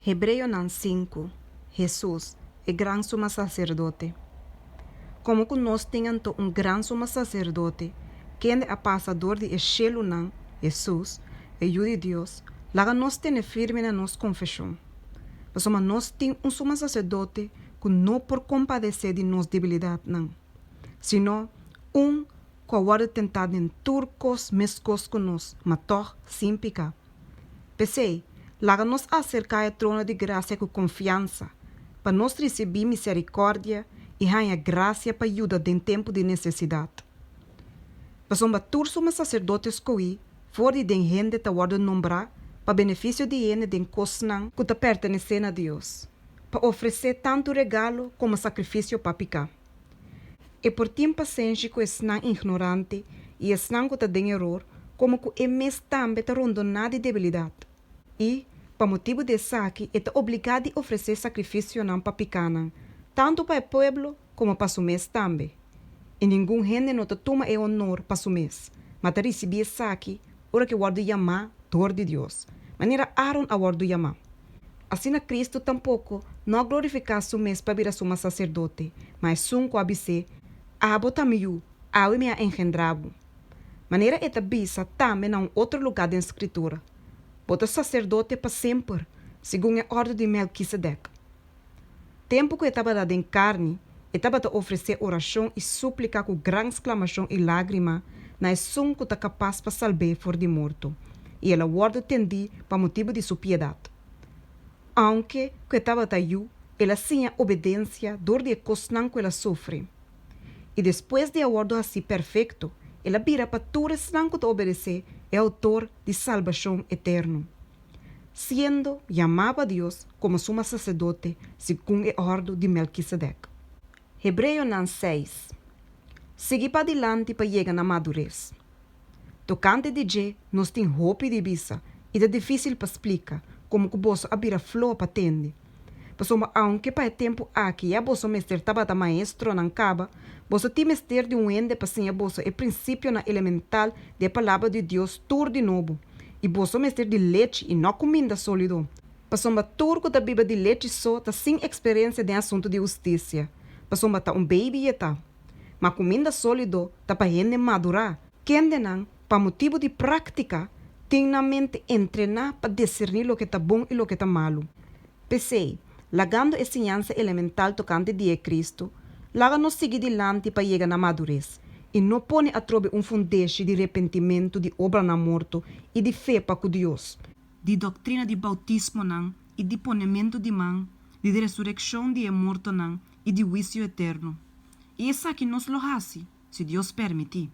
Hebreo 5, Jesus é grande sumo sacerdote. Como que nós temos um grande sumo sacerdote, quem é passador de cielo não, Jesus, é o de Deus, lá nós temos firme na nossa confissão. Mas nós temos um sumo sacerdote que não por compadecer de nossa debilidade não, sino que agora tentado em turcos mescos com nós, mas sem pecar. Pensei, lá nos acercar ao trono de graça com confiança, para nós receber misericórdia e ganhar graça para ajuda em tempo de necessidade. Mas somos sacerdotes que fora de gente que guarda nombrar, para benefício de ele de cosnan que pertencem a Deus, para oferecer tanto regalo como sacrifício para pecar. E por tempo paciente que é ignorante e é que tem erro, como que é mesmo também rondonado de debilidade. E, por motivo de saque, é obrigado a oferecer sacrifício não para pecar, tanto para o povo como para o mês também. E nenhum gente não toma o honor para o mês, mas receber saque, ora que guarda chamar dor de Deus. Maneira Aaron a guarda chamar. Assim a Cristo tampouco não glorificar o mês para vir a suma sacerdote, mas sum com a bise, a botamiu, a me engendrabo. Maneira esta bisa também em outro lugar da escritura. Bota sacerdote para sempre, segundo a ordem de Melquisedeque. Tempo que estava dado em carne, estava a oferecer oração e súplica com grande exclamação e lágrima, na som que está capaz para salvar for de morto, e ela guarda tendi para motivo de sua piedade. Aunque que estava tayu, ela tinha obediência dor de cosnan que ela sofre. E depois de acordo assim perfeito, ela vira para todos que obedecer é autor de salvação eterno. Sendo chamado a Deus como sumo sacerdote, segundo a ordem de Melquisedeque. Hebreo 6. Sigue para adiante para chegar na madurez. Tocante de je, nós temos hope de bisa, e é difícil para explicar como que você abrir a flor para tende. Mas aunque para o tempo aqui a você mestre estava maestro não caba, você tem mestre de ende para ser você é princípio na elemental da palavra de Deus tur de novo. E você mestre de leite e não comida sólido. Passou turco da Bíblia de leite só tá sem experiência de assunto de justiça. Passou tá baby e tá. Mas comida sólido tá para gente madurar. Quem não, para motivo de prática, tem na mente treinar para discernir o que tá bom e o que tá malo. Pensei, lagando a ensinança elemental tocante de Cristo, laga nos sigue adiante para chegar na madurez e não põe a trobe fundeixe de arrependimento de obra na morto e de fé para com Deus, de doutrina de bautismo não e de ponimento de mão, de ressurreição de morto não e de juízo eterno. E isso aqui nos lo hace, se Deus permitir.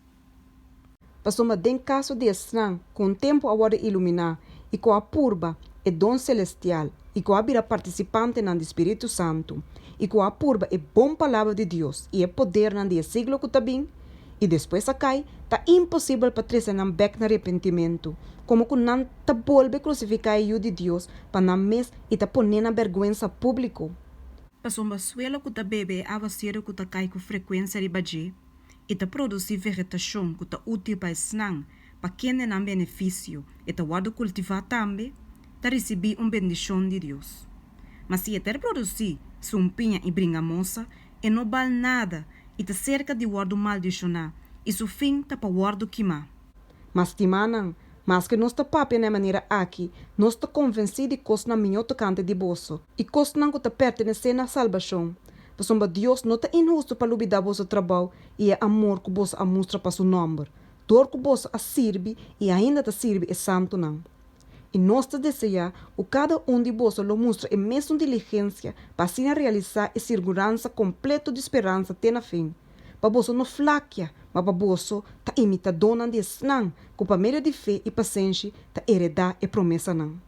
Passou den caso de esnan, com o tempo agora iluminar e com a purba e dom celestial e com a vida participante no Espírito Santo e com a purba é bom palavra de Deus e é poder no dia siglo que está bem e depois acai tá impossível para trazer não back no arrependimento como que não tá volve crucificar o de Deus para não mes e tá poner na vergonha público. Passou uma suela que tá bebe a vacina que tá cai com frequência de badge e tá produzir vegetação que tá útil para snang para quem não benefício e tá guarda cultivar também tá receber bendição de Deus. Mas se é produzir sumpinha e bringamosa, e não vale nada e tá cerca de guardo maldicionar e su fim tá para guardo queimar. Mas timanan, mas que nós tá papi na maneira aqui, nós tá convencido de que na minha tocante de bolso e que não tá pertencer na salvação. Pois Deus não tá injusto para lubidar vosso trabalho e é amor que você mostra para seu nome. Dor que você a sirve e ainda tá sirve é santo não. E nós te desejar que cada de vós lo mostra a mesma diligência para assim realizar a segurança completa de esperança até na fim. Para vós não flaquear, mas para vós ta imita dona de snang, que por meio de fé e paciência ta heredar a promessa não.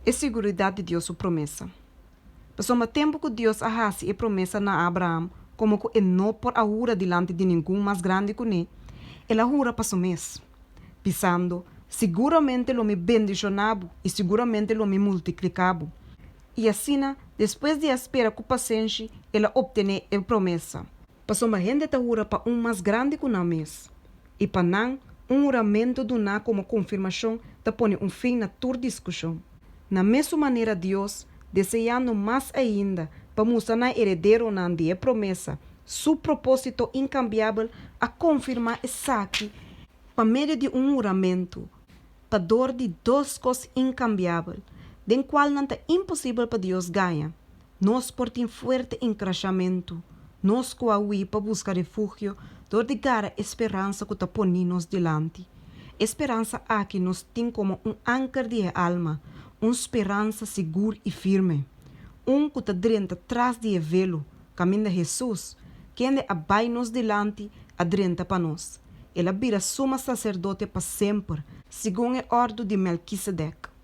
É segurança de Deus a promessa. Passou o tempo que Deus arrase a promessa na Abraão, como que não por a jura diante de nenhum mais grande que ele, ela jura para o mês, pisando seguramente lo me bendicionabo e seguramente lo me multiplicabo. E assim, depois de espera com paciência, ela obtém a promessa. Passou uma gente a jura para mais grande que na mês. E para não, juramento do na como confirmação, ta põe fim na tua discussão. Na mesma maneira, Deus desejando mais ainda para mostrar na herdeiro na de promessa, seu propósito incambiável a confirmar essa aqui, por meio de juramento, para dor de duas coisas incambiáveis, den qual não é impossível para Deus ganhar. Nós por ter forte encrachamento, nós coaui para buscar refúgio, dor de gara esperança que está ponindo-nos delante. Esperança aqui nos tem como ancar de alma, uma esperança segura e firme. Que está dentro atrás de velo, caminho de Jesus, quem abai nos delante, adrenta para nós. Ela vira suma sacerdote para sempre, segundo a ordem de Melquisedeque.